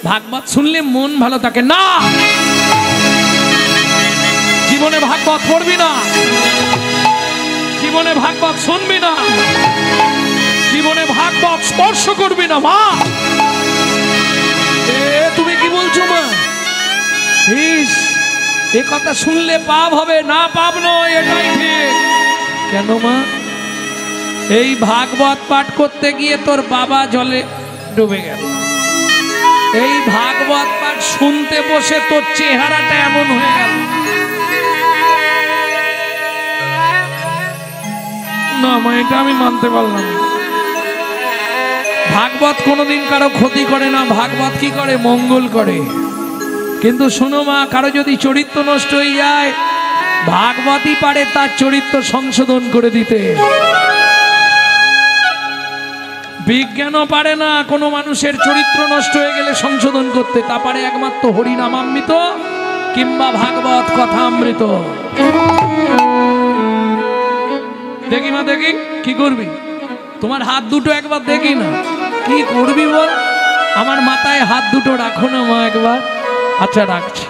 ভাগবত শুনলে মন ভালো থাকে না। জীবনে ভাগবত পড়বি না, জীবনে ভাগবত শুনবি না, জীবনে ভাগবত স্পর্শ করবি না। মা তুমি কি বলছো মা? এ কথা শুনলে পাপ হবে না? পাপ নয়, এটাই ঠিক। কেন মা? এই ভাগবত পাঠ করতে গিয়ে তোর বাবা জলে ডুবে গেল। এই ভাগবত পাঠ শুনতে বসে তোর চেহারাটা এমন হয়ে গেল। না মা, এটা আমি মানতে পারলাম। ভাগবত কোনোদিন কারো ক্ষতি করে না, ভাগবত কি করে? মঙ্গল করে। কিন্তু শোনো মা, কারো যদি চরিত্র নষ্ট হয়ে যায়, ভাগবতই পারে তার চরিত্র সংশোধন করে দিতে। বিজ্ঞানও পারে না কোনো মানুষের চরিত্র নষ্ট হয়ে গেলে সংশোধন করতে। তা পারে একমাত্র হরিনামামৃত কিংবা ভাগবত কথামৃত। দেখি মা, দেখি কি করবি? তোমার হাত দুটো একবার দেখি না, কি করবি বল? আমার মাথায় হাত দুটো রাখো না মা একবার। আচ্ছা রাখছি।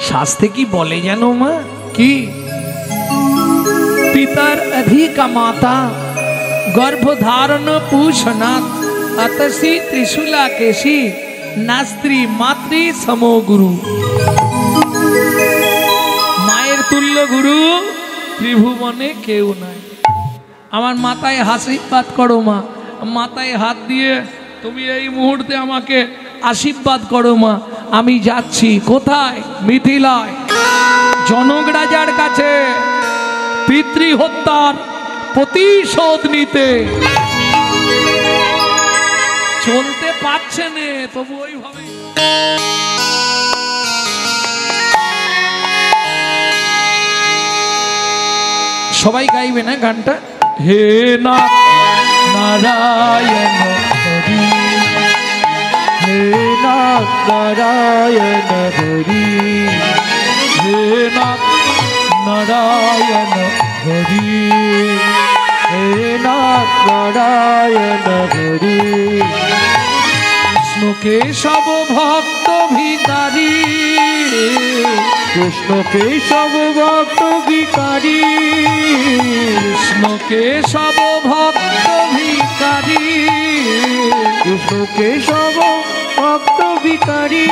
শাস্ত্রে কি বলে জানো মা? কি? পিতার অধিকা মাতা গর্ভধারণ পুষনাথ অতসি ত্রিশূলা কেশি নাস্ত্রী মাতৃ সমো গুরু। মায়ের তুল্য গুরু ত্রিভুবনে কেউ নাই। আমার মাথায় আশীর্বাদ করো মা, মাথায় হাত দিয়ে তুমি এই মুহূর্তে আমাকে আশীর্বাদ করো মা। আমি যাচ্ছি কোথায়? মিথিলায়, জনক রাজার কাছে পিতৃ হত্যার প্রতিশোধ নিতে। চলতে পারছে না তবু ওইভাবে। সবাই গাইবে না গানটা? হে না নারায়ণ হরি, হে না নারায়ণ হরি, হে না নারায়ণ হরি, হে না নারায়ণ হরি। কৃষ্ণ কেশব ভক্ত ভিখারি, কৃষ্ণ কেশব ভক্ত ভিখারি, কৃষ্ণ কেশব ভক্ত ভিখারি, কৃষ্ণ কেশব ভক্ত ভিখারি।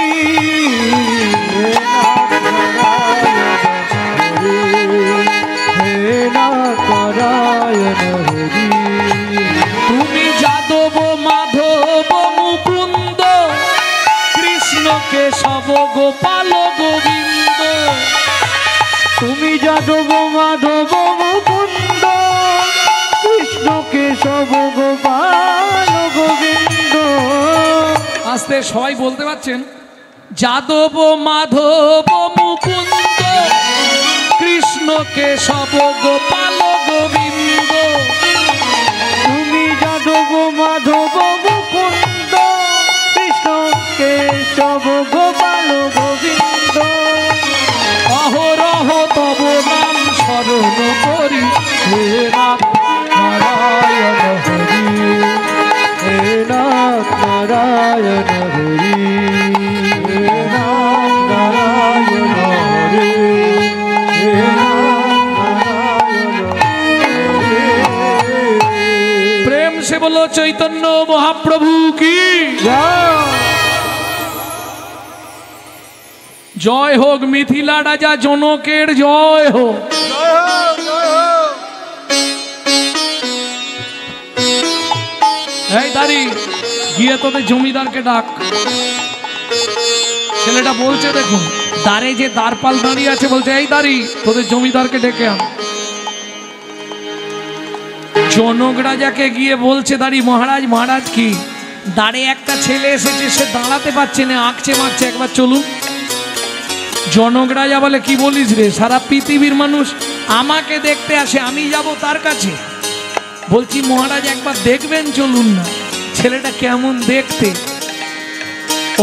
হে নারায়ণ হরি, তুমি যাদব মাধব মুকুন্দ, কৃষ্ণ কেশব গোপাল গোবিন্দ। তুমি যাদব মাধব মুকুন্দ, কৃষ্ণ কেশব গোপাল গোবিন্দ। আস্তে সবাই বলতে পারছেন? যাদব মাধব মুকুন্দ, কৃষ্ণ কেশব গোপাল গোবিন্দ। তুমি যাদব মাধব মুকুন্দ, কৃষ্ণ কেশব গোপাল গোবিন্দ। অহরহ তব নাম স্মরণ করি, হে নারায়ণ হরি, হে নারায়ণ হরি, হে নারায়ণ হরি। प्रेम से बोलो चैतन्य महाप्रभु की जय होक। मिथिला राजा जनकेर जय हो। এই দাঁড়ি গিয়ে তোদের জমিদারকে ডাক। ছেলেটা বলছে দেখুন, দ্বারে যে দ্বারপাল দাঁড়িয়ে আছে বলছে, এই দাঁড়ি তোদের জমিদারকে ডেকে আন। জনক রাজাকে গিয়ে বলছে দাঁড়ি, মহারাজ মহারাজ কি দ্বারে একটা ছেলে এসেছে, সে দাঁড়াতে পারছে না, আঁকছে মারছে, একবার চলুন। জনক রাজা বলে, কি বলিস রে? সারা পৃথিবীর মানুষ আমাকে দেখতে আসে, আমি যাব তার কাছে? বলছি মহারাজ একবার দেখবেন, চলুন না, ছেলেটা কেমন দেখতে।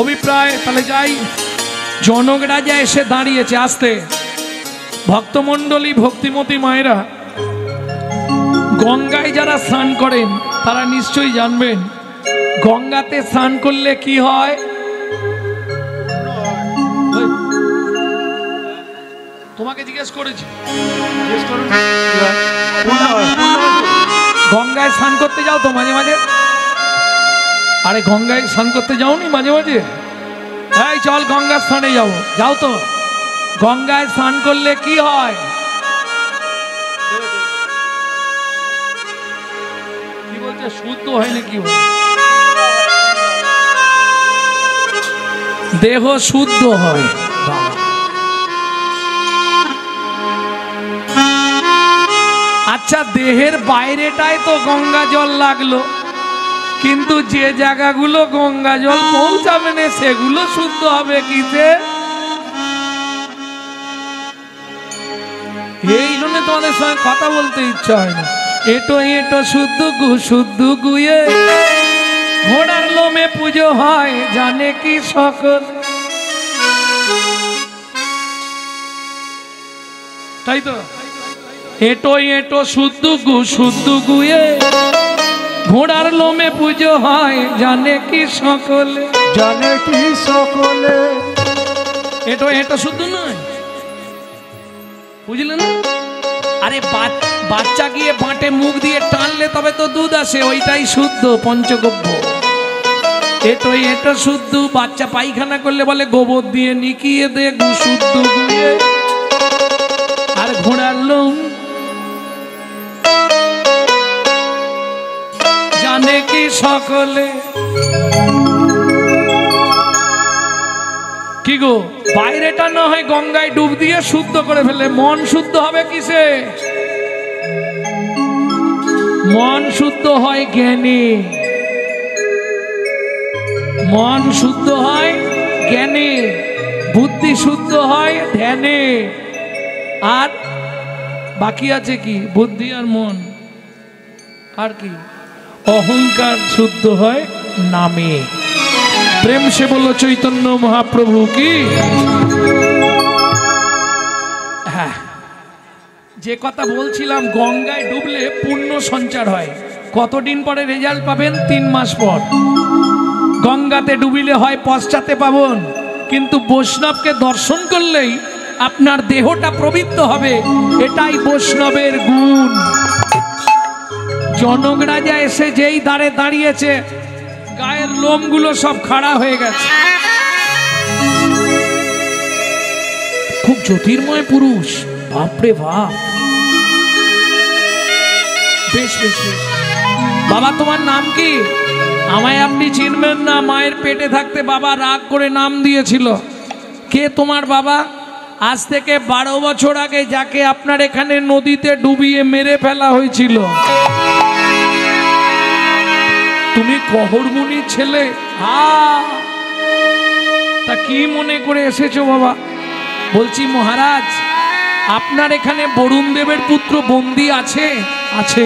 অভিপ্রায় তাহলে যাই। জনক রাজা এসে দাঁড়িয়েছে। আসতে ভক্তমণ্ডলী ভক্তিমতী মায়েরা, গঙ্গায় যারা স্নান করেন তারা নিশ্চয়ই জানবেন গঙ্গাতে স্নান করলে কি হয়? তোমাকে জিজ্ঞেস করেছি, গঙ্গায় স্নান করতে যাও তো মাঝে মাঝে? আরে গঙ্গায় স্নান করতে যাওনি মাঝে মাঝে? এই চল গঙ্গা স্নানে যাবো, যাও তো। গঙ্গায় স্নান করলে কি হয়? কি বলছে, শুদ্ধ হয় না? কি হয়? দেহ শুদ্ধ হয়। আচ্ছা, দেহের বাইরেটায় তো গঙ্গা জল লাগলো, কিন্তু যে জায়গাগুলো গঙ্গা জল পৌঁছাবে না সেগুলো শুদ্ধ হবে কিসে? এই জন্য তোমাদের সঙ্গে কথা বলতে ইচ্ছা হয় না। এটো এটো শুদ্ধ গু শুদ্ধ গুয়ে, ঘোড়ার লোমে পুজো হয় জানে কি সকল। তাই তো, এটো এটো শুদ্ধ গু শুদ্ধ গুয়ে, ঘোড়ার লোমে পুজো হয় জানে কি সকলে, জানে কি সকলে। এটো এটো শুদ্ধ নয়, বুঝলে না? আরে বাচ্চা গিয়ে বাঁটে মুখ দিয়ে টানলে তবে তো দুধ আসে, ওইটাই শুদ্ধ পঞ্চগব্য। এটো এটো শুদ্ধ, বাচ্চা পায়খানা করলে বলে গোবর দিয়ে নিকিয়ে দে গু শুদ্ধ গুয়ে। আর ঘোড়ার লোম জানে কি সকলে। কি গো, বাইরেটা না হয় গঙ্গায় ডুব দিয়ে শুদ্ধ করে ফেলে, মন শুদ্ধ হবে কিসে? মন শুদ্ধ হয় জ্ঞানে, মন শুদ্ধ হয় জ্ঞানে, বুদ্ধি শুদ্ধ হয় ধ্যানে। আর বাকি আছে কি? বুদ্ধি আর মন, আর কি? অহংকার শুদ্ধ হয় নামে। প্রেম সে বলো চৈতন্য মহাপ্রভু কি। হ্যাঁ, যে কথা বলছিলাম, গঙ্গায় ডুবলে পুণ্য সঞ্চার হয়। কতদিন পরে রেজাল্ট পাবেন? 3 মাস পর। গঙ্গাতে ডুবিলে হয় পশ্চাতে পাবন, কিন্তু বৈষ্ণবকে দর্শন করলেই আপনার দেহটা পবিত্র হবে। এটাই বৈষ্ণবের গুণ। জনক রাজা এসে যেই দ্বারে দাঁড়িয়েছে, গায়ের লোমগুলো সব খাড়া হয়ে গেছে। খুব জ্যোতির্ময় পুরুষ, বাপরে বাপ। বেশ বেশ বেশ। বাবা তোমার নাম কি? আমায় আপনি চিনবেন না, মায়ের পেটে থাকতে বাবা রাগ করে নাম দিয়েছিল। কে তোমার বাবা? আজ থেকে 12 বছর আগে যাকে আপনার এখানে নদীতে ডুবিয়ে মেরে ফেলা হয়েছিল। তুমি কহরমুনির ছেলে? তা কি মনে করে এসেছো বাবা? বলছি মহারাজ, আপনার এখানে বরুণ দেবের পুত্র বন্দি আছে? আছে।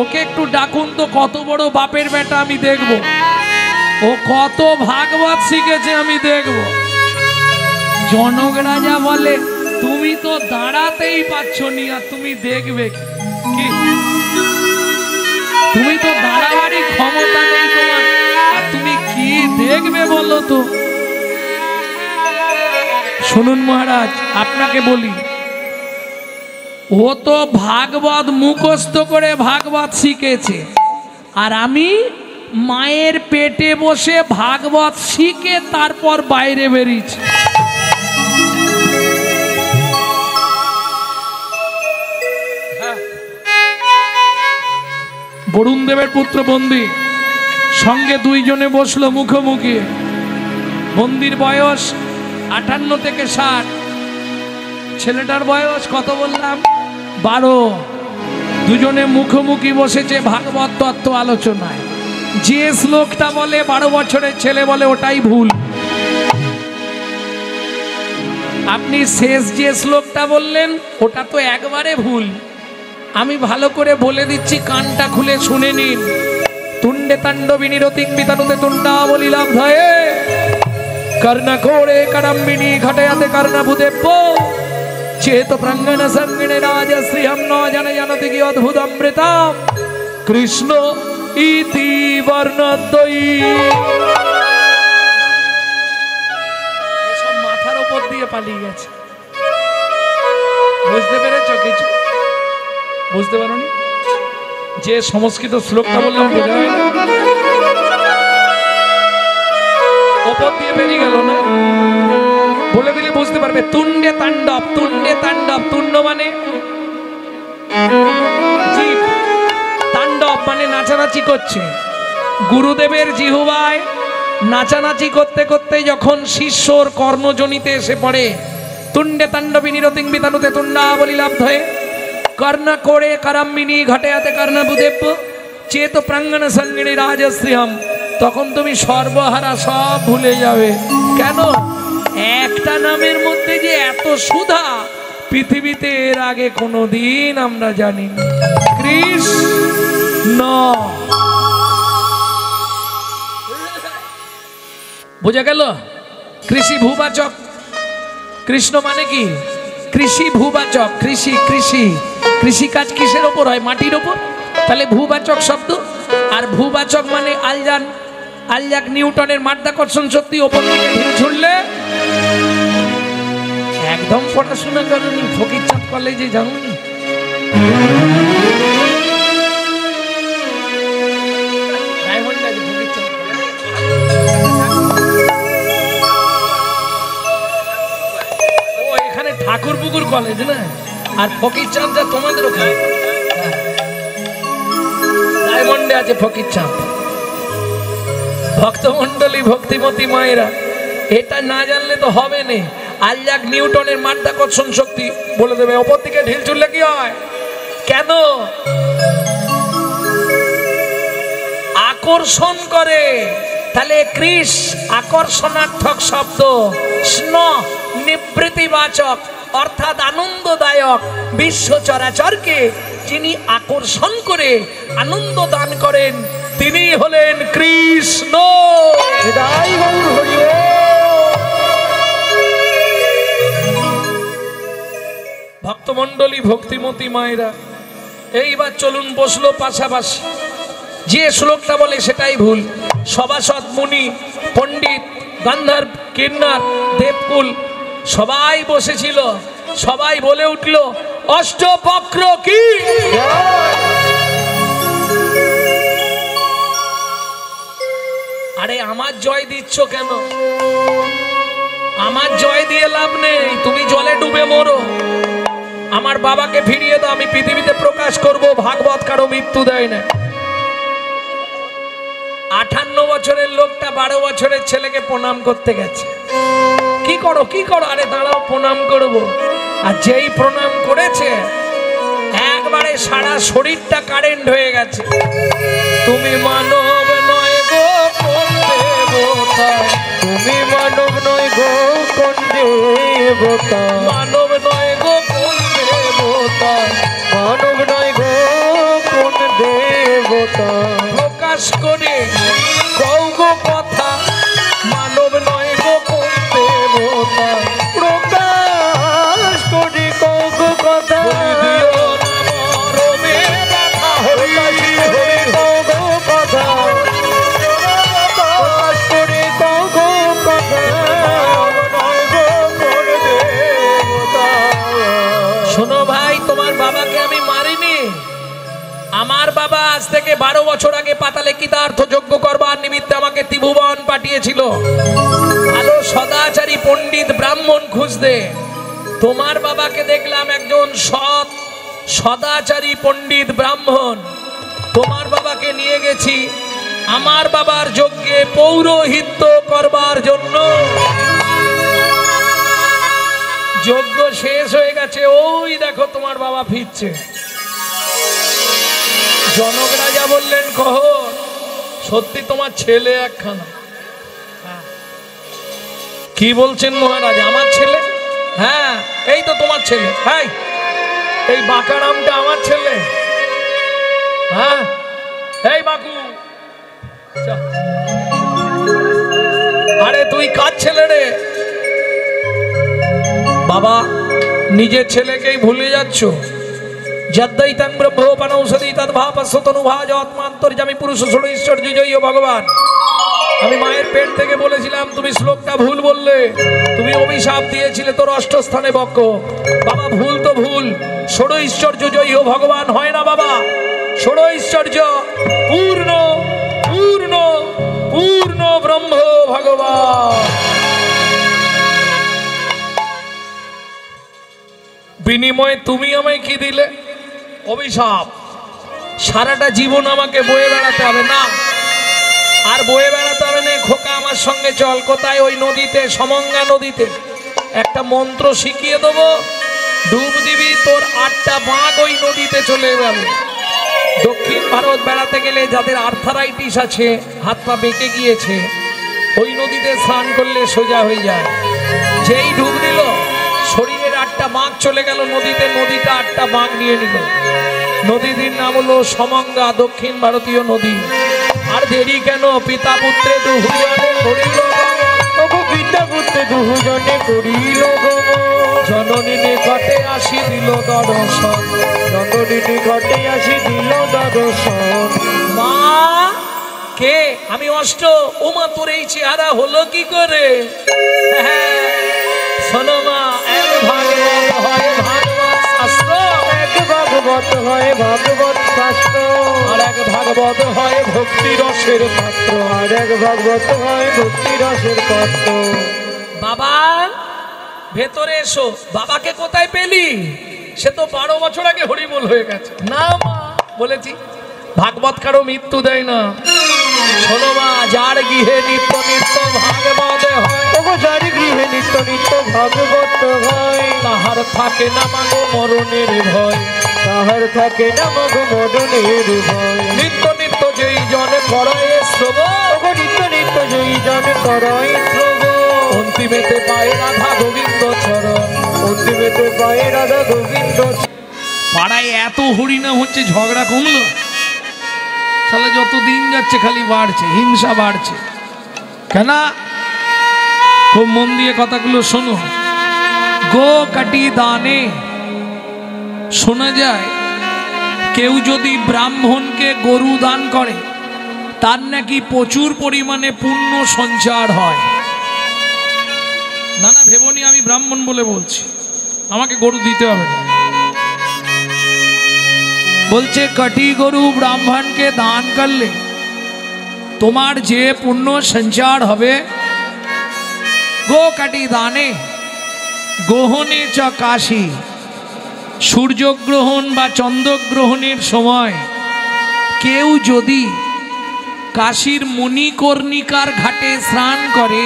ওকে একটু ডাকুন তো, কত বড় বাপের বেটা আমি দেখব। ও কত ভাগবত শিখেছে আমি দেখব। জনক রাজা বলে, তুমি তো দাঁড়াতেই পারছ নি, আর তুমি দেখবে কি? তুমি তো দাঁড়াবারই ক্ষমতা নেই তোমার, আর তুমি কি দেখবে বলো তো? শুনুন মহারাজ, আপনাকে বলি, ও তো ভাগবত মুখস্থ করে ভাগবত শিখেছে, আর আমি মায়ের পেটে বসে ভাগবত শিখে তারপর বাইরে বেরিয়েছি। বরুণ দেবের পুত্র বন্দী, সঙ্গে 2 জনে বসলো মুখোমুখি। বন্দির বয়স 58 থেকে 60, ছেলেটার বয়স কত বললাম? 12। দুজনে মুখোমুখি বসেছে ভাগবত তত্ত্ব আলোচনায়। যে শ্লোকটা বলে 12 বছরের ছেলে বলে ওটাই ভুল। আপনি শেষ যে শ্লোকটা বললেন ওটা তো একবারে ভুল। আমি ভালো করে বলে দিচ্ছি, কানটা খুলে শুনে নিন। তুণ্ডে তাণ্ডবিনী রতিক বিতানুতে তুণ্ডা বলিলাম ধয়ে, কর্ণ কোড়ে করম্বিনী ঘটয়াতে কর্ণভূদেব্য, চেত প্রাঙ্গণ সঙ্গিণে রাজশ্রীহম ন জন জানতি কি অদ্ভুত অমৃতম। কৃষ্ণ ইতি বর্ণদ্বয়ী। এসব মাথার উপর দিয়ে পালিয়ে গেছে। বুঝতে পেরেছ কিছু? বুঝতে পারোনি? যে সংস্কৃত শ্লোকটা বললাম বোঝা হয় না? ওপর দিয়ে বেরিয়ে গেল না? বলে দিলে বুঝতে পারবে। তুণ্ডে তাণ্ডব, তুণ্ডে তাণ্ডব। তুণ্ড মানে জীব, তাণ্ডব মানে নাচানাচি করছে। গুরুদেবের জিহ্বায় নাচানাচি করতে করতে যখন শিষ্যর কর্ণজনিতে এসে পড়ে, তুণ্ডে তাণ্ডবী নিরতিং বিতানুতে তুণ্ডা বলি লাভধয়ে কর্ণ কোড়ে কারাম্বিনী ঘটেয়াতে কর্ণবুদেব্য চেত প্রাঙ্গণ সঙ্গিনী রাজশ্রীহম, তখন তুমি সর্বহারা সব ভুলে যাবে। কেন? একটা নামের মধ্যে যে এত সুধা পৃথিবীতে এর আগে কোনোদিন আমরা জানি কৃষ্ণ। বোঝা গেল? কৃষি ভূবাচক। কৃষ্ণ মানে কি? কৃষি ভূবাচক। কৃষি কৃষি কৃষি কাজ কিসের ওপর হয়? মাটির ওপর। তাহলে ভূবাচক শব্দ। আর ভূবাচক মানে আলজান, আইজাক নিউটনের মাধ্যাকর্ষণ শক্তি। ওপর দিকে ঢিল ছুড়লে একদম পড়াশোনা করেনি, ফকিরচাঁদ কলেজে যাওনি। ও এখানে ঠাকুরপুকুর কলেজ না? আর ফকিরচাঁদটা তোমাদের ওখানে ডায়মন্ডে আছে ফকিরচাঁদ। ভক্তমন্ডলী, ভক্তিমতী মায়েরা, এটা না জানলে তো হবে না। আইজাক নিউটনের মাধ্যাকর্ষণ শক্তি বলে দেবে। ওপর দিকে ঢিল ছুড়লে কি হয়? কেন? আকর্ষণ করে। তাহলে কৃষ আকর্ষণার্থক শব্দ, স্ন নিবৃত্তিবাচক অর্থাৎ আনন্দদায়ক। বিশ্ব চরাচরকে যিনি আকর্ষণ করে আনন্দ দান করেন তিনি হলেন কৃষ্ণ। ভক্তমন্ডলী, ভক্তিমতী মায়েরা, এইবার চলুন বসলো পাশাপাশি। যে শ্লোকটা বলে সেটাই ভুল। সভাসদ, মুনি, পণ্ডিত, গান্ধার, কিন্নার, দেবকুল সবাই বসেছিল। সবাই বলে উঠল অষ্টবক্র কি। আরে আমার জয় দিচ্ছ কেন? আমার জয় দিয়ে লাভ নেই, তুমি জলে ডুবে মরো। আমার বাবাকে ফিরিয়ে দাও, আমি পৃথিবীতে প্রকাশ করব ভাগবত কারো মৃত্যু দেয় না। 58 বছরের লোকটা 12 বছরের ছেলেকে প্রণাম করতে গেছে। কি করো কি করো? আরে দাঁড়াও, প্রণাম করব। আর যেই প্রণাম করেছে একবারে সারা শরীরটা কারেন্ট হয়ে গেছে। তুমি মানব নয় গো কোন দেবতা, তুমি মানব নয় গো কোন দেবতা, মানব নয় গো কোন দেবতা, মানব নয় গো কোন দেবতা, প্রকাশ করে কও গো কথা, মানব নয় গো কোন দেবতা, প্রকাশ করে কও গো কথা, বলি দিও না মরমে ব্যথা, হরি হরি কও গো কথা, প্রকাশ করে কও গো কথা, নয় গো কোন দেবতা। শোনো ভাই, তোমার বাবাকে আমি মারিনি। আমার বাবা আজ থেকে 12 বছর আগে পাতালে কৃতার্থ যজ্ঞ করবার নিমিত্তে আমাকে ত্রিভুবন পাঠিয়েছিল ভালো সদাচারী পণ্ডিত ব্রাহ্মণ খুঁজতে। তোমার বাবাকে দেখলাম একজন সৎ সদাচারী পণ্ডিত ব্রাহ্মণ। তোমার বাবাকে নিয়ে গেছি আমার বাবার যজ্ঞে পৌরোহিত্য করবার জন্য। যজ্ঞ শেষ হয়ে গেছে, ওই দেখো তোমার বাবা ফিরছে। জনক রাজা বললেন, কহ সত্যি তোমার ছেলে একখানা? কি বলছেন মহারাজ? আমার ছেলে? হ্যাঁ, এই তো তোমার ছেলে। এই বাঁকারামটা আমার ছেলে। হ্যাঁ, এই বাকু, আরে তুই কার ছেলে রে? বাবা, নিজের ছেলেকেই ভুলে যাচ্ছ। যদ্দৈতং ব্রহ্মোপনৌষধি তদ্ভাপস্বতনুভাজ আত্মান্তর্যামী পুরুষ ষোড়ৈশ্বর্য জয় ভগবান। আমি মায়ের পেট থেকে বলেছিলাম তুমি শ্লোকটা ভুল বললে, তুমি অভিশাপ দিয়েছিলে তোর অষ্টস্থানে বক্ষ। বাবা ভুল তো ভুল, ষোড়ৈশ্বর্য জয় ভগবান হয় না বাবা। ষোড়ৈশ্বর্য পূর্ণ পূর্ণ পূর্ণ ব্রহ্ম ভগবান। বিনিময়ে তুমি আমায় কি দিলে? অভিশাপ। সারাটা জীবন আমাকে বয়ে বেড়াতে হবে না, আর বয়ে বেড়াতে হবে না। খোকা আমার সঙ্গে চল। কোথায়? ওই নদীতে, সমঙ্গা নদীতে একটা মন্ত্র শিখিয়ে দেবো, ডুব দিবি, তোর 8টা বাঘ ওই নদীতে চলে যাবে। দক্ষিণ ভারত বেড়াতে গেলে যাদের আর্থারাইটিস আছে, হাত পা বেঁকে গিয়েছে, ওই নদীতে স্নান করলে সোজা হয়ে যায়। যেই ডুব দিল শরীরের 8টা বাঘ চলে গেল নদীতে, নদীটা 8টা বাঘ নিয়ে নিল। নদীটির নাম হলো সমঙ্গা, দক্ষিণ ভারতীয় নদী। আর দেরি কেন? পিতা পুত্রে দুজনে করিল, পিতা পুত্রে দুজনে করিল জননী নিকটে আসি দিল দর্শন, জননী নিকটে আসি দিল দর্শন। মা কে? আমি অষ্ট। ও মা, তোর এই চেহারা হলো কি করে? শোনো মা, এক ভাগবত হয় ভাগবত শাস্ত্র, এক ভাগবত হয় ভাগবত শাস্ত্র, আর এক ভাগবত হয় ভক্তি রসের পাত্র, আর এক ভাগবত হয় ভক্তি রসের পাত্র। বাবা ভেতরে এসো। বাবাকে কোথায় পেলি? সে তো 12 বছর আগে হরিবোল হয়ে গেছে। না মা, বলেছি ভাগবত কারো মৃত্যু দেয় না। শোনো মা, যার গৃহে নিত্য নিত্য ভাগবত হয়, যার গৃহে নিত্য নিত্য ভাগবত হয়, তাহার থাকে না মাগো মরণের ভয়, তাহার থাকে না মাগো মরণের ভয়। নিত্য নিত্য যেই জন করয় শ্রবণ, নিত্য নিত্য যেই জন করয় শ্রবণ, অন্তিমেতে পায় রাধা গোবিন্দ চরণ, অন্তিমেতে পায় রাধা গোবিন্দ। পাড়ায় এত হরিনাম হচ্ছে, ঝগড়া কমলো? তাহলে যত দিন যাচ্ছে খালি বাড়ছে, হিংসা বাড়ছে। কেন? খুব মন দিয়ে কথাগুলো শোনো। গো কাটি দানে শোনা যায় কেউ যদি ব্রাহ্মণকে গরু দান করে তার নাকি প্রচুর পরিমাণে পুণ্য সঞ্চার হয়। না না ভেবনি আমি ব্রাহ্মণ বলে বলছি, আমাকে গরু দিতে হবে না। বলছে কটি গরু ব্রাহ্মণকে দান করলে তোমার যে পুণ্য সঞ্চার হবে। গো কাটি দানে গ্রহণে চ কাশী, সূর্যগ্রহণ বা চন্দ্রগ্রহণের সময় কেউ যদি কাশীর মণিকর্ণিকার ঘাটে স্নান করে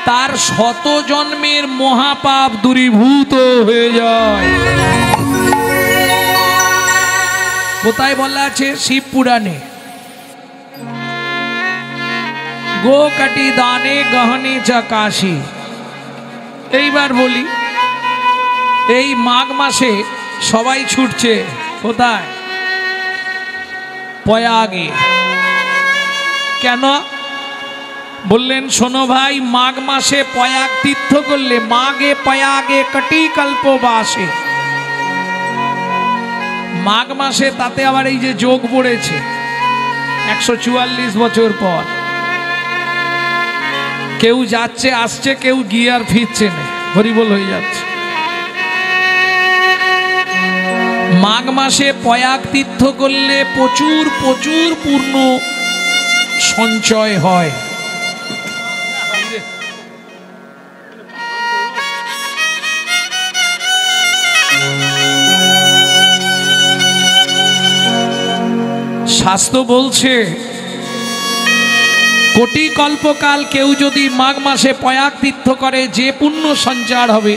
তার 100 জন্মের মহাপাপ দূরীভূত হয়ে যায়। কোথায় বলা আছে? শিব পুরাণে। গো কাটি দানে গহনে চ কাশী। এইবার বলি, এই মাঘ মাসে সবাই ছুটছে কোথায়? প্রয়াগে। কেন বললেন? শোনো ভাই, মাঘ মাসে প্রয়াগ তীর্থ করলে মাঘে প্রয়াগে কটি কল্প বাসে। মাঘ মাসে তাতে আবার এই যে যোগ পড়েছে 144 বছর পর। কেউ যাচ্ছে আসছে, কেউ গিয়ে আর ফিরছে না, হরিবোল হয়ে যাচ্ছে। মাঘ মাসে প্রয়াগ তীর্থ করলে প্রচুর প্রচুর পূর্ণ সঞ্চয় হয়। শাস্ত্র বলছে কোটি কল্পকাল কেউ যদি মাঘ মাসে প্রয়াগ তীর্থ করে যে পুণ্য সঞ্চার হবে।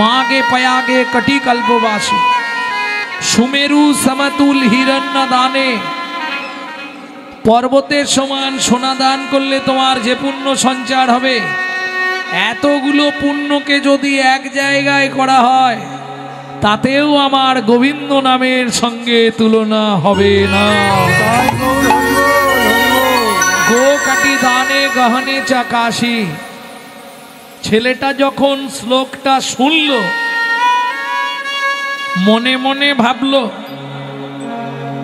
মাঘে প্রয়াগে কটি কল্পবাসী, সুমেরু সমতুল হিরণ্য দানে, পর্বতের সমান সোনা দান করলে তোমার যে পুণ্য সঞ্চার হবে, এতগুলো পুণ্যকে যদি এক জায়গায় করা হয় তাতেও আমার গোবিন্দ নামের সঙ্গে তুলনা হবে না। গো কাটি দানে গহনে চ কাশী। ছেলেটা যখন শ্লোকটা শুনল মনে মনে ভাবলো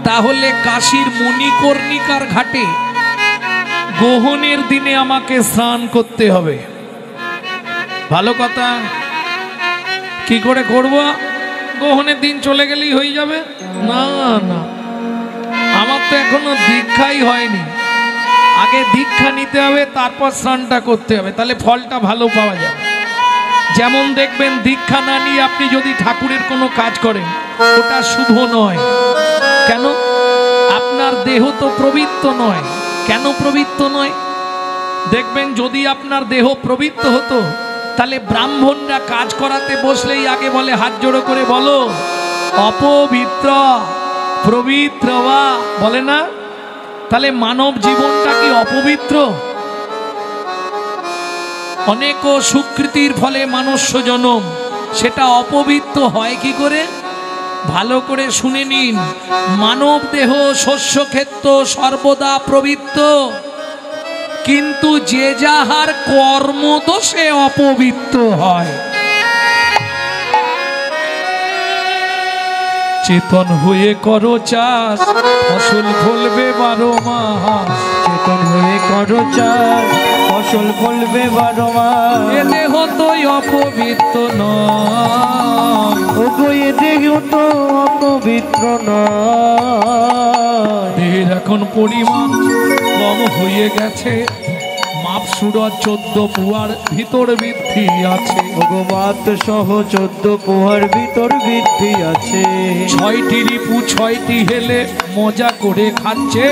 তাহলে কাশীর মণিকর্ণিকার ঘাটে গ্রহণের দিনে আমাকে স্নান করতে হবে। ভালো কথা, কি করে করব? গ্রহণের দিন চলে গেলেই হয়ে যাবে? না না, আমার তো এখনো দীক্ষাই হয়নি। আগে দীক্ষা নিতে হবে, তারপর স্নানটা করতে হবে, তাহলে ফলটা ভালো পাওয়া যাবে। যেমন দেখবেন দীক্ষা না নিয়ে আপনি যদি ঠাকুরের কোনো কাজ করেন, ওটা শুভ নয়। কেন? আপনার দেহ তো পবিত্র নয়। কেন পবিত্র নয়? দেখবেন যদি আপনার দেহ পবিত্র হতো, তাহলে ব্রাহ্মণরা কাজ করাতে বসলেই আগে বলে, হাত জোড়ো করে বলো অপবিত্র পবিত্র বা, বলে না? তাহলে মানব জীবনটা কি অপবিত্র? অনেক সুকৃতির ফলে মনুষ্য জনম, সেটা অপবিত্র হয় কি করে? ভালো করে শুনে নিন, মানব দেহ শস্যক্ষেত্র সর্বদা পবিত্র, কিন্তু যে যাহার কর্মদোষে অপবিত্র হয়। চেতন হয়ে করো চাষ, ফসল ফলবে 12 মাস। চেতন হয়ে করো চাষ, ফসল ফলবে 12 মাস। এ দেহ তো অপবিত্র নয়, ওগো এ দেহ তো অপবিত্র নয়। দেহের এখন পরিমাণ কম হয়ে গেছে, মাপ সুরজ 14 পুয়ার ভিতর বৃদ্ধি আছে। ওগো মাত সহ 14 পোহার ভিতর বৃদ্ধি আছে। 6টি রিপু 6টি হেলে মজা করে খাচ্ছে,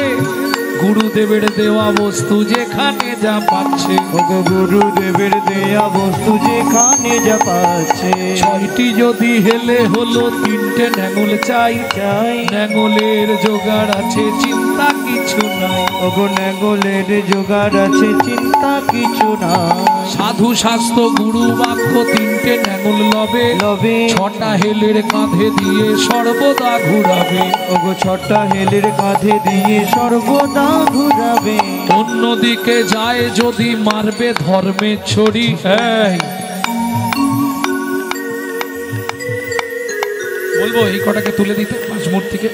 গুরুদেবের দেওয়া বস্তু যেখানে যা পাচ্ছে। ওগো গুরুদেবের দেয়া বস্তু যেখানে যা পাচ্ছে। 6টি যদি হেলে হলো, 3টে ন্যাঙল চাই। চাই ন্যাঙলের জোগাড় আছে, চিন্তা কিছু নাই। ওগো নেগলের জোগাড় আছে, চিন্তা কিছু না। সাধু শাস্ত্র গুরু বাক্য 3টে ন্যাঙল লবে, লবে 6টা হেলের কাঁধে দিয়ে সর্বদা ঘুরাবে। ওগো 6টা হেলের কাঁধে দিয়ে সর্বদা ঘুরাবে। অন্যদিকে যায় যদি মারবে ধর্মের ছড়ি। এই বলবো এই কটাকে তুলে দিতে পাঁচমূর্তিকে।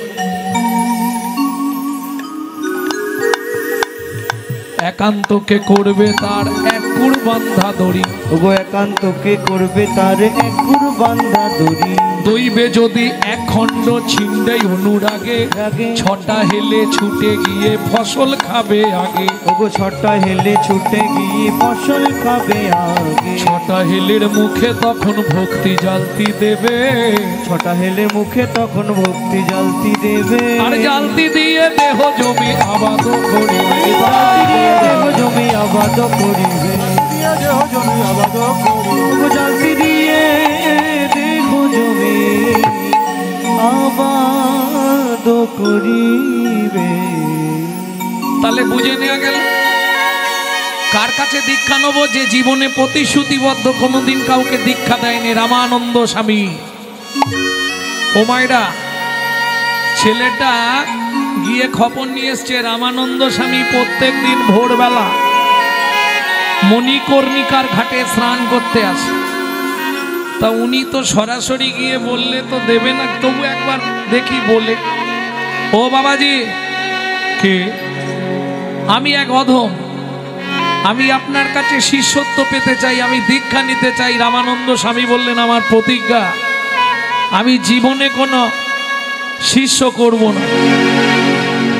একান্তকে করবে তার এক কুর বান্ধা দড়ি। ওগো একান্তকে করবে তার এক গুর বান্ধা দড়ি। দইবে যদি এক খণ্ড ছিন্দেই অনুরাগে, রাগে 6টা হেলে ছুটে গিয়ে ফসল খাবে আগে। ওগো 6টা হেলে ছুটে গিয়ে ফসল খাবে আগে। 6টা হেলের মুখে তখন ভক্তি জ্বালতি দেবে। 6টা হেলে মুখে তখন ভক্তি জ্বালতি দেবে। আর জ্বালতি দিয়ে দেহ জমি আবাদ করিবে। দেহ জমি আবাদ করিবে। ওগো জ্বালতি দিয়ে দেহ জমি আবাদ করিবে। তাহলে বুঝে নেওয়া গেল কার কাছে দীক্ষা নেবো? যে জীবনে প্রতিশ্রুতিবদ্ধ, কোনোদিন কাউকে দীক্ষা দেয়নি, রামানন্দ স্বামী। ও মায়েরা, ছেলেটা গিয়ে খবর নিয়ে এসছে রামানন্দ স্বামী প্রত্যেক দিন ভোরবেলা মণিকর্ণিকার ঘাটে স্নান করতে আসে। তা উনি তো সরাসরি গিয়ে বললে তো দেবে না, তবু একবার দেখি বলে। ও বাবাজি, কে? আমি এক অধম, আমি আপনার কাছে শিষ্যত্ব পেতে চাই, আমি দীক্ষা নিতে চাই। রামানন্দ স্বামী বললেন, আমার প্রতিজ্ঞা, আমি জীবনে কোনো শিষ্য করব না।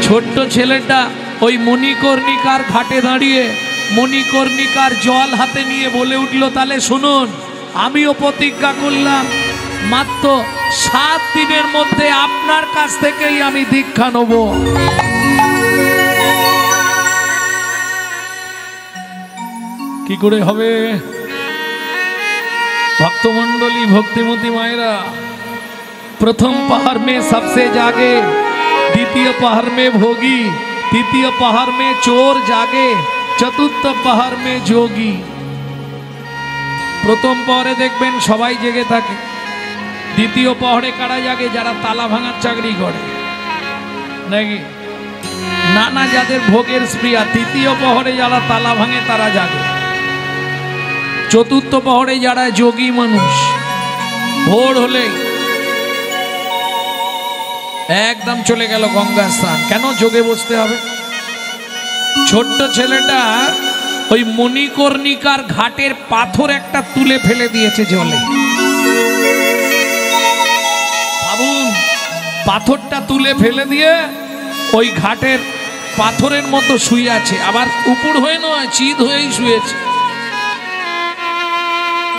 ছোট্ট ছেলেটা ওই মণিকর্ণিকার ঘাটে দাঁড়িয়ে মণিকর্ণিকার জল হাতে নিয়ে বলে উঠল, তাহলে শুনুন, আমিও প্রতিজ্ঞা করলাম মাত্র 7 দিনের মধ্যে আপনার কাছ থেকেই আমি দীক্ষা নেব। কি করে হবে? ভক্তমণ্ডলী, ভক্তিমতী মায়েরা, प्रथम पहर में सबसे जागे, द्वितीय पहर में भोगी, तृतीय पहर में चोर जागे, चतुर्थ पहर में जोगी। प्रथम पहरे देखबेन सबाई जेगे थाके, द्वितीय पहरे कारा जागे जारा ताला भाঙার চাকরি করে নাকি, नाना যাদের ভোগের স্প্রিয়া। তৃতীয় পহরে যারা তালা ভাঙে তারা জাগে। চতুর্থ পহরে যারা যোগী মানুষ, ভোর হলে একদম চলে গেল গঙ্গা স্নান। কেন? যোগে বসতে হবে। ছোট্ট ছেলেটা ওই মণিকর্ণিকার ঘাটের পাথর একটা তুলে ফেলে দিয়েছে জলে। ভাবুন, পাথরটা তুলে ফেলে দিয়ে ওই ঘাটের পাথরের মতো শুয়ে আছে, আবার উপর হয়ে নয়, চিত হয়েই শুয়েছে।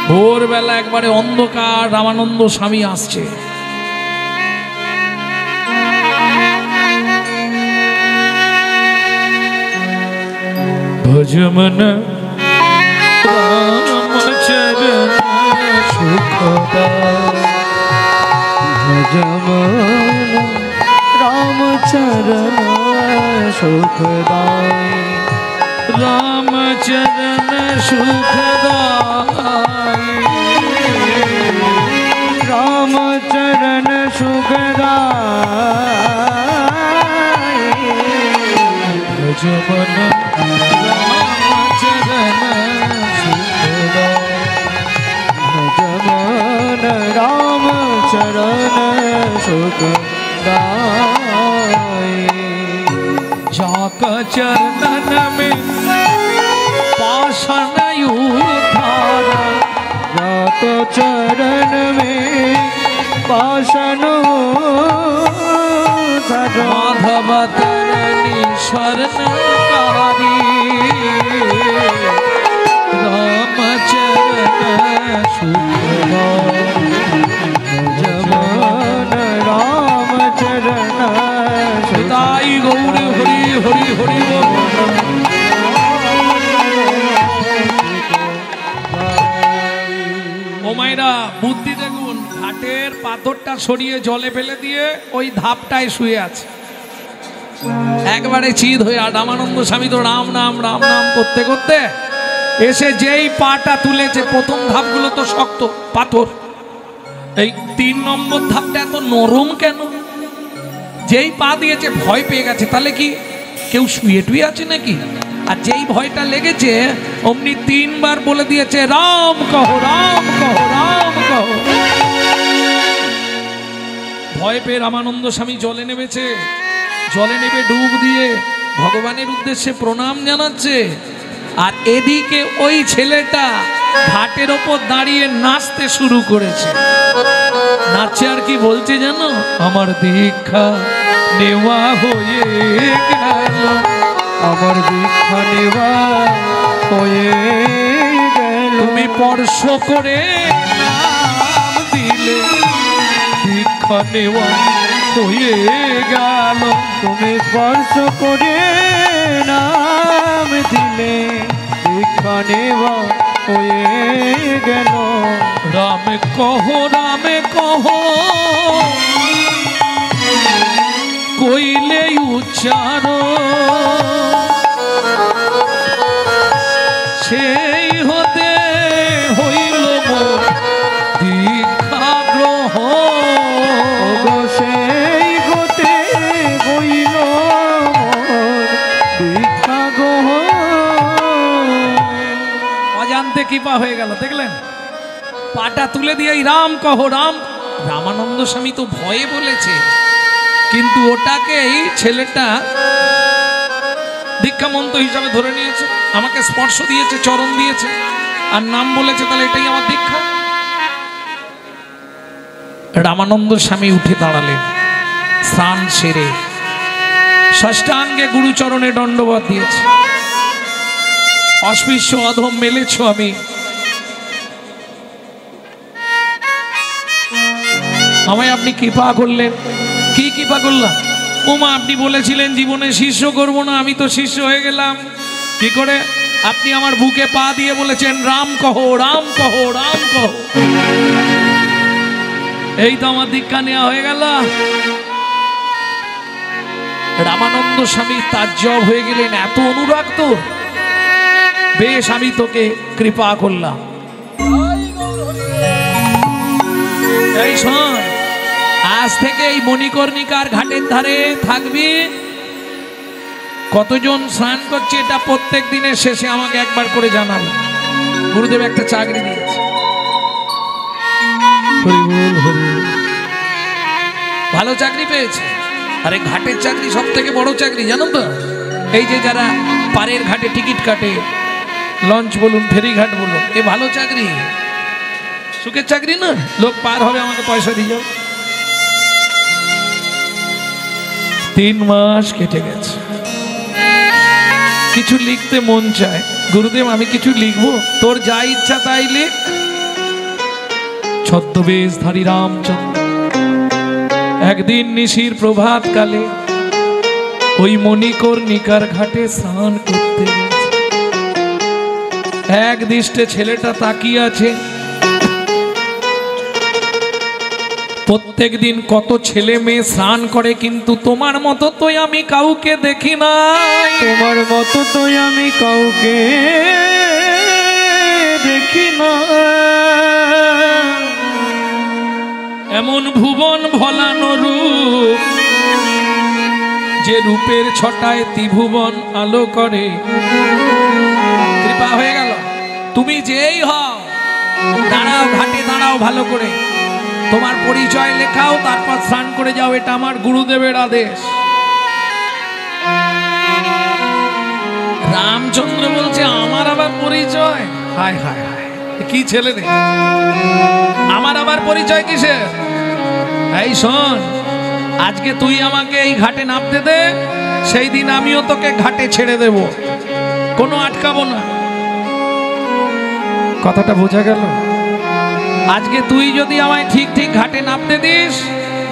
ভোরবেলা একবারে অন্ধকার, রামানন্দ স্বামী আসছে। ভজমন রামচরণ সুখদায়, ভজমন রামচরণ সুখদায়, রামচরণ সুখদায়, রামচরণ সুখদায়, ভজমন भजमन राम चरण सुखदाय। जाका चरणन में पाषाण उद्धारा, जात चरण में पाषाण उद्धारा, माधव तरणी शरणकारी, रामचरण सुखदाय, भजमन राम चरण सुखदाय। गौरी हरि हरि हरि बोल। ও মায়েরা, বুদ্ধি দেখুন, ঘাটের পাথরটা সরিয়ে জলে ফেলে দিয়ে ওই ধাপটায় শুয়ে আছে। একবারে চিত হয়ে। আর রামানন্দ স্বামী তো রাম নাম রাম নাম করতে করতে এসে যেই পাটা তুলেছে, প্রথম ধাপগুলো তো শক্ত পাথর, এই 3 নম্বর ধাপটা এত নরম কেন? যেই পা দিয়েছে ভয় পেয়ে গেছে। তাহলে কি কেউ শুয়ে টুয়ে আছে নাকি? আর যেই ভয়টা লেগেছে অমনি 3 বার বলে দিয়েছে, রাম কহো রাম কহো রাম কহো। ভয় পেয়ে রামানন্দ স্বামী জলে নেমেছে। জলে নেমে ডুব দিয়ে ভগবানের উদ্দেশ্যে প্রণাম জানাচ্ছে। আর এদিকে ওই ছেলেটা ঘাটের ওপর দাঁড়িয়ে নাচতে শুরু করেছে। নাচছে আর কি বলছে জানো? আমার দীক্ষা নেওয়া হয়ে গেল, আমার দীক্ষা নেওয়া হয়ে গেল, তুমি স্পর্শ করে নাম দিলে, দীক্ষা নেওয়া হয়ে গেল, তুমি স্পর্শ করে নাম দিলে, দীক্ষা নেওয়া হয়ে গেল। রাম কহো কইলে উচ্চারণ, সেই হতে হইল মোর দীক্ষা গ্রহণ, সেই হতে হইল মোর দীক্ষা গ্রহণ। অজান্তে কৃপা হয়ে গেল। দেখলেন, পাটা তুলে দিয়ে রাম কহো রাম। রামানন্দ স্বামী তো ভয়ে বলেছে, কিন্তু ওটাকেই ছেলেটা দীক্ষা মন্ত্র হিসাবে ধরে নিয়েছে। আমাকে স্পর্শ দিয়েছে, চরণ দিয়েছে, আর নাম বলেছে, তাহলে এটাই আমার দীক্ষা। রামানন্দ স্বামী উঠে দাঁড়ালেন, স্নান সেরে ষষ্ঠাঙ্গে গুরুচরণে দণ্ডবত দিয়েছে। অস্পৃশ্য অধম মেলেছ আমি, আমায় আপনি কৃপা করলেন। কি কৃপা করলাম? ওমা, আপনি বলেছিলেন জীবনে শিষ্য করব না, আমি তো শিষ্য হয়ে গেলাম। কি করে? আপনি আমার বুকে পা দিয়ে বলেছেন, রাম কহো রাম কহো রাম কহো। এই তো আমার দীক্ষা নেওয়া হয়ে গেল। রামানন্দ স্বামী তাজ্জব হয়ে গেলেন, এত অনুরাগ তো, বেশ আমি তোকে কৃপা করলাম। এই শোন, আজ থেকে এই মণিকর্ণিকার ঘাটের ধারে থাকবি। কতজন স্নান করছে এটা প্রত্যেক দিনের শেষে আমাকে একবার করে জানাবে। গুরুদেব একটা চাকরি দিয়েছে। হরি বল হরি। ভালো চাকরি পেয়েছে। আরে ঘাটের চাকরি সব থেকে বড় চাকরি, জানো তো? এই যে যারা পাড়ের ঘাটে টিকিট কাটে, লঞ্চ বলুন ফেরিঘাট বলুন, এ ভালো চাকরি, সুখের চাকরি না? লোক পার হবে আমাকে পয়সা দিয়ে যাও। 3 মাস কেটে গেছে, কিছু লিখতে মন চায়। গুরুদেব আমি কিছু লিখবো? তোর যা ইচ্ছা তাই লিখ। ছদ্মবেশধারী রামচন্দ্র একদিন নিশির প্রভাত কালে ওই মণিকর্ণিকার ঘাটে স্নান করতে গেছে। এক দৃষ্টে ছেলেটা তাকিয়ে আছে। প্রত্যেক দিন কত ছেলে মেয়ে স্নান করে, কিন্তু তোমার মতো তো আমি কাউকে দেখি না। তোমার মতো তো আমি কাউকে দেখি না। এমন ভুবন ভলানো রূপ, যে রূপের ছটায় ত্রিভুবন আলো করে। কৃপা হয়ে গেল, তুমি যেই হও দাঁড়াও, ঘাটে দাঁড়াও, ভালো করে তোমার পরিচয় লেখাও, তারপর স্নান করে যাও। এটা আমার গুরুদেবের আদেশ। রামচন্দ্র বলছে আমার আবার পরিচয়? হায় হায় হায়, কি ছেলে রে, আমার আবার পরিচয় কিসের? এই শোন, আজকে তুই আমাকে এই ঘাটে নামতে দে, সেই দিন আমিও তোকে ঘাটে ছেড়ে দেব, কোনো আটকাবো না। কথাটা বোঝা গেল? আজকে তুই যদি আমায় ঠিক ঠিক ঘাটে নামতে দিস,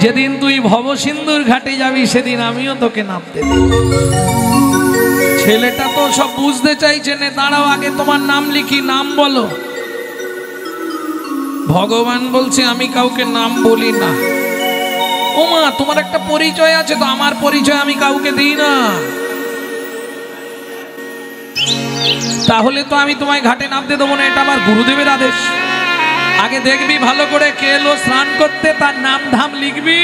যেদিন তুই ভবসিন্ধুর ঘাটে যাবি সেদিন আমিও তোকে নামতে দেব। ছেলেটা তো সব বুঝতে চাইছে না। দাঁড়াও, আগে তোমার নাম লিখি, নাম বলো। ভগবান বলছে আমি কাউকে নাম বলি না। ও মা, তোমার একটা পরিচয় আছে তো, আমার পরিচয় আমি কাউকে দিই না। তাহলে তো আমি তোমায় ঘাটে নামতে দেবো না, এটা আমার গুরুদেবের আদেশ। আগে দেখবি ভালো করে কে এলো স্নান করতে, তার নাম ধাম লিখবি,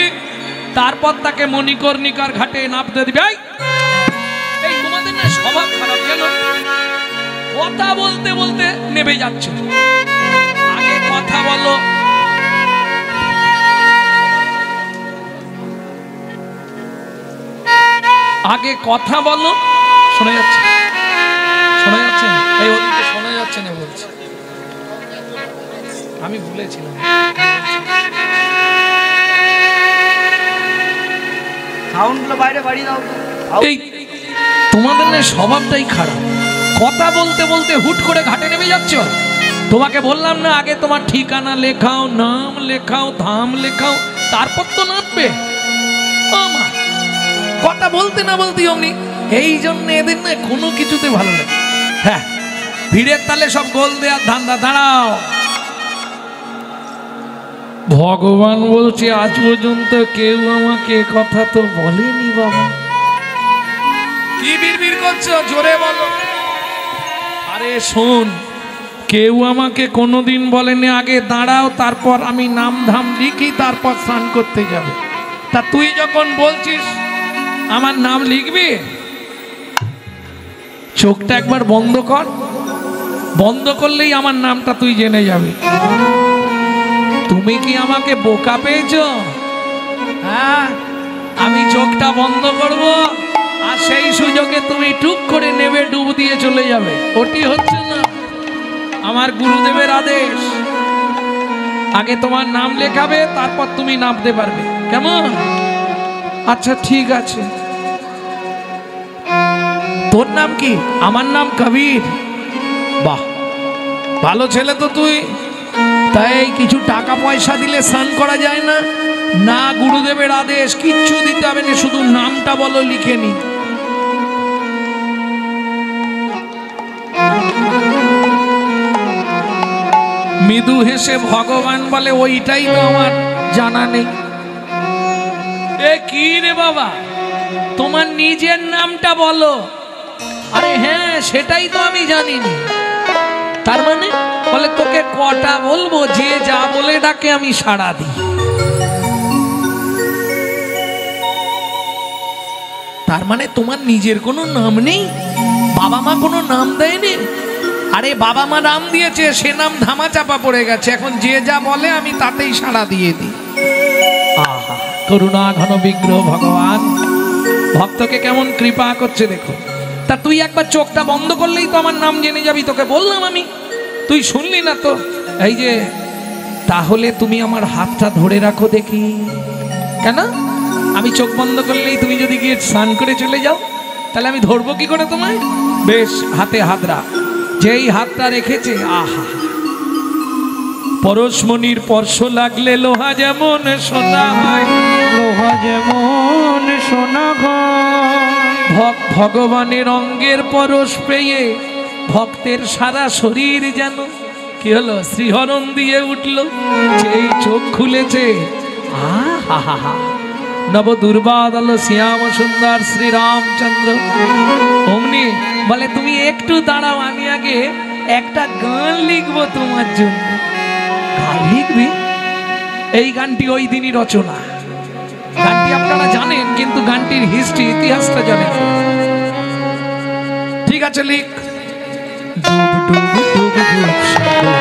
তারপর তাকে মণিকর্ণিকার ঘাটে নামতে দিবি। এই তোমাদের না স্বভাব খারাপ, কেন? কথা বলতে বলতে নেমে যাচ্ছে। আগে কথা বলো। আগে কথা বলো। শোনা যাচ্ছে? শোনা যাচ্ছে? এই ওদিকে শোনা যাচ্ছে না বলছে, আমি ভুলেছিলাম। সাউন্ডগুলো বাইরে বাড়িয়ে দাও। এই তোমাদের না স্বভাবটাই খারাপ, কথা বলতে বলতে হুট করে ঘাটে নেমে যাচ্ছ। তোমাকে বললাম না আগে তোমার ঠিকানা লেখাও, নাম লেখাও, ধাম লেখাও, তারপর তো নামবে। ও মা, কথা বলতে না বলতে অমনি। এই জন্য এদের না কোনো কিছুতে ভালো লাগে। হ্যাঁ, ভিড়ের তালে সব গোল দেওয়ার ধান্দা। দাঁড়াও, ভগবান বলছে আজ পর্যন্ত কেউ আমাকে কথা তো বলেনি বাবা। কি বিড়বিড় করছো, জোরে বলো। আরে শোন, কেউ আমাকে কোনোদিন বলেনি আগে দাঁড়াও, তারপর আমি নাম ধাম লিখি, তারপর স্নান করতে যাবে। তা তুই যখন বলছিস আমার নাম লিখবি, চোখটা একবার বন্ধ কর। বন্ধ করলেই আমার নামটা তুই জেনে যাবি। তুমি কি আমাকে বোকা পেয়েছো? হ্যাঁ, আমি চোখটা বন্ধ করব, আর সেই সুযোগে তুমি টুক করে নেবে, ডুব দিয়ে চলে যাবে। ওটি হচ্ছে না, আমার গুরুদেবের আদেশ। আগে তোমার নাম লেখাবে, তারপর তুমি নামতে পারবে, কেমন? আচ্ছা ঠিক আছে। তোর নাম কি? আমার নাম কবির। বাহ, ভালো ছেলে তো তুই। তাই কিছু টাকা পয়সা দিলে স্নান করা যায় না? না, গুরুদেবের আদেশ, কিচ্ছু দিতে হবে না, শুধু নামটা বলো, লিখে নি। মৃদু হেসে ভগবান বলে ওইটাই তো আমার জানা নেই। এ কি রে বাবা, তোমার নিজের নামটা বলো। আরে হ্যাঁ, সেটাই তো আমি জানিনি। তার মানে? বলে তোকে কটা বলবো, যে যা বলে ডাকে আমি সাড়া দিই। তার মানে তোমার নিজের কোনো নাম নেই? বাবা মা কোনো নাম দেয়নি? আরে বাবা মা নাম দিয়েছে, সে নাম ধামা চাপা পড়ে গেছে, এখন যে যা বলে আমি তাতেই সাড়া দিয়ে দিই। আহা, করুণা ঘন বিগ্রহ ভগবান ভক্তকে কেমন কৃপা করছে দেখো। তা তুই একবার চোখটা বন্ধ করলেই তো আমার নাম জেনে যাবি, তোকে বললাম আমি, তুই শুনলি না তো। এই যে তাহলে তুমি আমার হাতটা ধরে রাখো দেখি। কেন? আমি চোখ বন্ধ করলেই তুমি যদি গিয়ে স্নান করে চলে যাও, তাহলে আমি ধরবো কি করে তোমায়? বেশ, হাতে হাত রাখ। যেই হাতটা রেখেছে, আহা, পরশমণির স্পর্শ লাগলে লোহা যেমন সোনা হয়, লোহা যেমন সোনা হয়, ভগবানের অঙ্গের পরশ পেয়ে ভক্তের সারা শরীর যেন কি হলো, শ্রীহরণ দিয়ে উঠল। যেই চোখ খুলেছে, আহা, নব দুর্বাদ আলো শ্যাম সুন্দর শ্রীরামচন্দ্র। অমনি বলে তুমি একটু দাঁড়াও, আমি আগে একটা গান লিখবো তোমার জন্য। গান লিখবি? এই গানটি ওই দিনই রচনা। গানটি আপনারা জানেন, কিন্তু গানটির হিস্ট্রি, ইতিহাসটা জানেন। ঠিক আছে, লিখ। ডুব ডুব ডুব ডুব সাগরে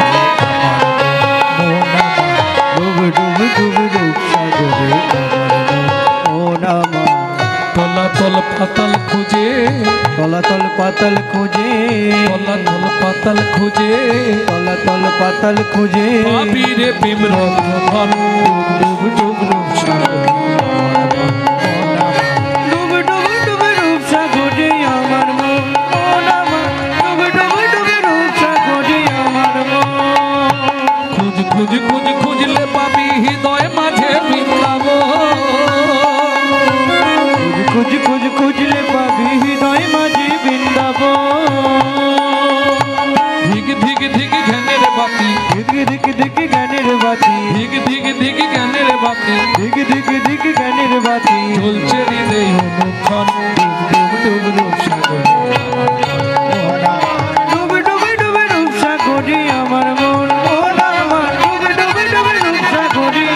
ডুব ডুব ডুব ডুব সাগরে ওনামা, তলাতল পাতাল খুঁজে, তলাতল পাতাল খুঁজে, তলাতল পাতাল খুঁজে, তলাতল পাতাল খুঁজে, আবিরে প্রেম রত্ন ডুব ডুব ডুব সাগরে, ডুব ডুব ডুব রূপ সাগরে আমার মন, ওনামা, ডুব ডুব ডুব রূপ সাগরে আমার মন। খুঁজ খুঁজ খুঁজ খুঁজলে পাবি হৃদয় মাঝে বৃন্দাবন, খুঁজ খুঁজ খুঁজলে পাবি হৃদয় মাঝে বৃন্দাবন। ধিক ধিক ধিক জ্ঞানের বাতি, ধিক ধিক ধিক জ্ঞানের বাতি, ধিক ধিক ধিক জ্ঞানের বাতি, ধিক ধিক ধিক জ্ঞানের বাতি, চলছে হৃদয় অনুক্ষণ ডুব ডুব ডুব সাগরে। ডুব ডুব ডুব রূপ সাগরে আমার মন, ওনামা, ডুব ডুব ডুব রূপ সাগরে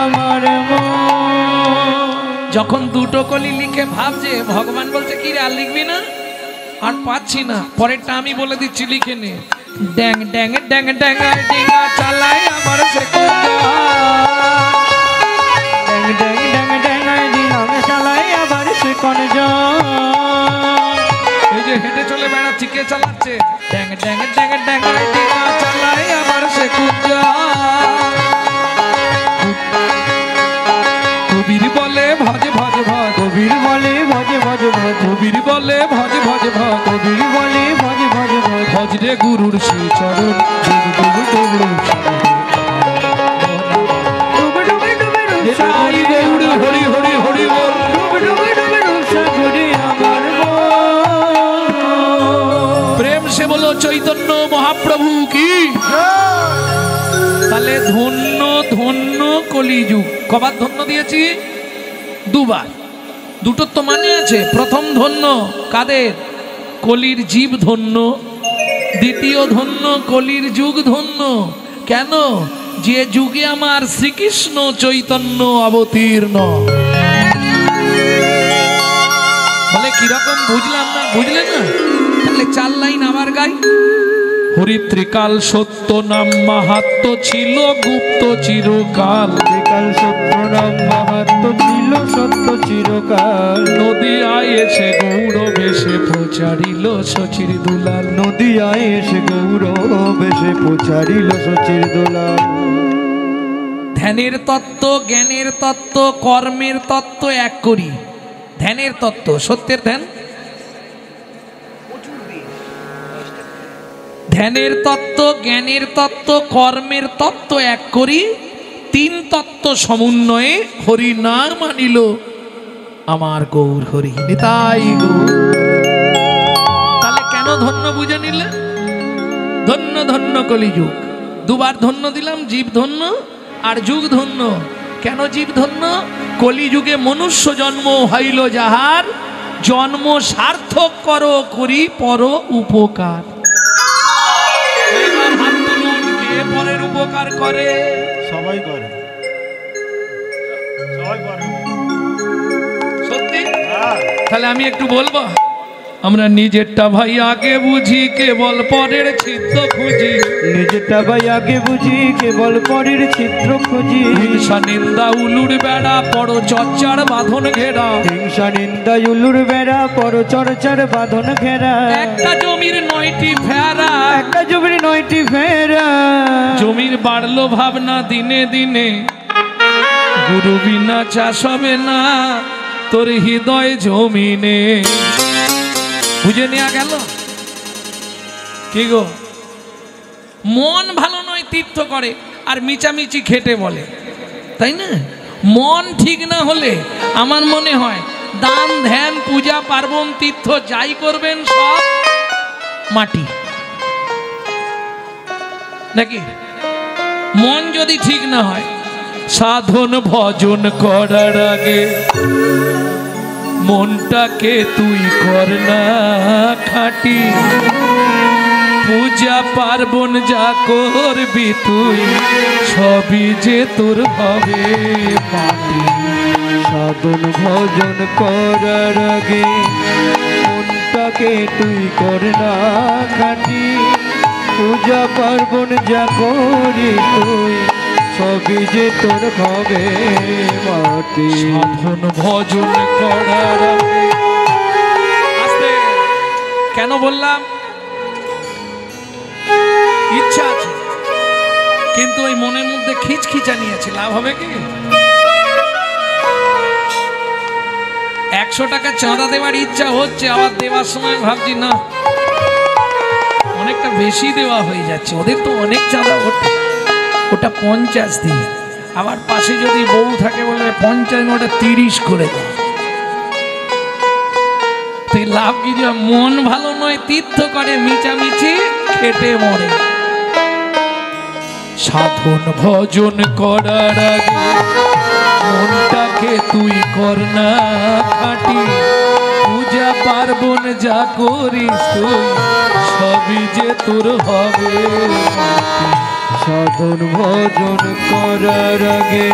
আমার মন। যখন দুটো কলি লিখে ভাবছে, ভগবান বলছে কি রে আর লিখবি না? আর পাচ্ছি না, পরেরটা আমি বলে দিচ্ছি, লিখে নে। ড্যাং ড্যাং ড্যাং ড্যাং ডিঙা চালাই আমার সে ড্যাং ড্যাং ড্যাং ড্যাং দিলাম চালাই আবার সে কোন যায়। এই যে হেঁটে চলে বেড়াচ্ছি, কে চালাচ্ছে? ড্যাং ড্যাং ড্যাং ড্যাং ডিঙা চালাই আমার সে কবির বলে ভজ ভজ ভজ, কবির বলে ভজ ভজ ভজ, কবির বলে ভজ ভজ ভজ, কবির বলে ভজ ভজ ভজ, ভজ রে গুরুর শ্রী চরণ ডুব ডুব ডুব ডুব সাগরে। ডুব ডুব ডুব রূপ হরি সাগরে, হরি হরি হরি বল। ডুব ডুব ডুব রূপ সাগরে আমার মন। প্রেম সে বলো চৈতন্য মহাপ্রভু কি। তাহলে ধন্য ধন্য কলিযুগ। কবার ধন্য দিয়েছি? দুবার। দুটোর তো মানে আছে। প্রথম ধন্য কাদের? কলির জীব ধন্য। দ্বিতীয় ধন্য কলির যুগ ধন্য। কেন? যে যুগে আমার শ্রীকৃষ্ণ চৈতন্য অবতীর্ণ। বলে কিরকম বুঝলাম না? বুঝলে না? তাহলে 4 লাইন আবার গাই। হরিত্রিকাল সত্য নাম মাহাত্ম ছিল গুপ্ত চিরকাল। ত্রিকাল সত্য নাম মাহাত্ম ছিল সত্য চিরকাল। নদিয়ায় এসে গৌরবেশে প্রচারিল শচীর দুলাল। নদিয়ায় এসে গৌরবেশে প্রচারিল শচীর দুলাল। ধ্যানের তত্ত্ব, জ্ঞানের তত্ত্ব, কর্মের তত্ত্ব এক করি। ধ্যানের তত্ত্ব, সত্যের ধ্যান। ধ্যানের তত্ত্ব, জ্ঞানের তত্ত্ব, কর্মের তত্ত্ব এক করি। 3 তত্ত্ব সমন্বয়ে হরি নাম আনিল আমার গৌর হরি। নিতাই গৌর। তাহলে কেন ধন্য বুঝে নিলে? ধন্য ধন্য কলিযুগ। 2 বার ধন্য দিলাম, জীব ধন্য আর যুগ ধন্য। কেন জীব ধন্য? কলিযুগে মনুষ্য জন্ম হইল যাহার, জন্ম সার্থক করো করি পর উপকার। এবার হাত তুলুন, কে পরের উপকার করে? সবাই করে, সবাই করে। সত্যি? তাহলে আমি একটু বলবো। আমরা নিজেরটা ভাই আগে বুঝি, কেবল পরের ছিদ্র খুঁজি। নিজেরটা ভাই আগে বুঝি, কেবল পরের ছিদ্র খুঁজি। হিংসা নিন্দা উলুর বেড়া, পর চর্চার বাঁধন ঘেরা। হিংসা নিন্দা উলুর বেড়া, পর চর্চার বাঁধন ঘেরা। একটা জমির 9টি ফেরা, একটা জমির 9টি ফেরা। জমির বাড়লো ভাবনা দিনে দিনে, গুরু বিনা চাষ হবে না তোর হৃদয় জমিনে। বুঝে নেওয়া গেল কি গো? মন ভালো নয় তীর্থ করে আর মিচামিচি খেটে বলে, তাই না? মন ঠিক না হলে আমার মনে হয় দান ধ্যান পূজা পার্বণ তীর্থ যাই করবেন সব মাটি, নাকি? মন যদি ঠিক না হয়, সাধন ভজন করার আগে মনটাকে তুই কর না খাঁটি। পূজা পার্বণ যা করবি তুই, সবই যে তোর হবে মাটি। সাধন ভজন করার আগে মনটাকে তুই কর না খাঁটি। পূজা পার্বণ যা করিস তুই, সবই যে তোর হবে মাটি। সাধন ভজন করার আগে, আস্তে কেন বললাম? ইচ্ছা আছে কিন্তু ওই মনের মধ্যে খিচখিচা নিয়েছে, লাভ হবে কি? 100 টাকা চাঁদা দেওয়ার ইচ্ছা হচ্ছে, আবার দেওয়ার সময় ভাবছি না অনেকটা বেশি দেওয়া হয়ে যাচ্ছে, ওদের তো অনেক চাঁদা ওঠে, ওটা 50 দিন। আবার পাশে যদি বউ থাকে বলবে 50 ওটা 30 করে দাও। তুই লাভ কি? মন ভালো নয় তীর্থ করে মিচামিচি খেটে মরে। সাধন ভজন করার আগে মনটাকে তুই কর না খাঁটি। পূজা পার্বণ যা করিস তুই, সবই যে তোর হবে মাটি। সাধন ভজন করার আগে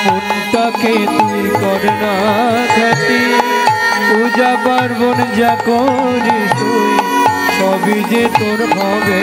মনটাকে তুই কর না খাঁটি। পূজা পার্বণ যা করিস তুই, সবই যে তোর হবে।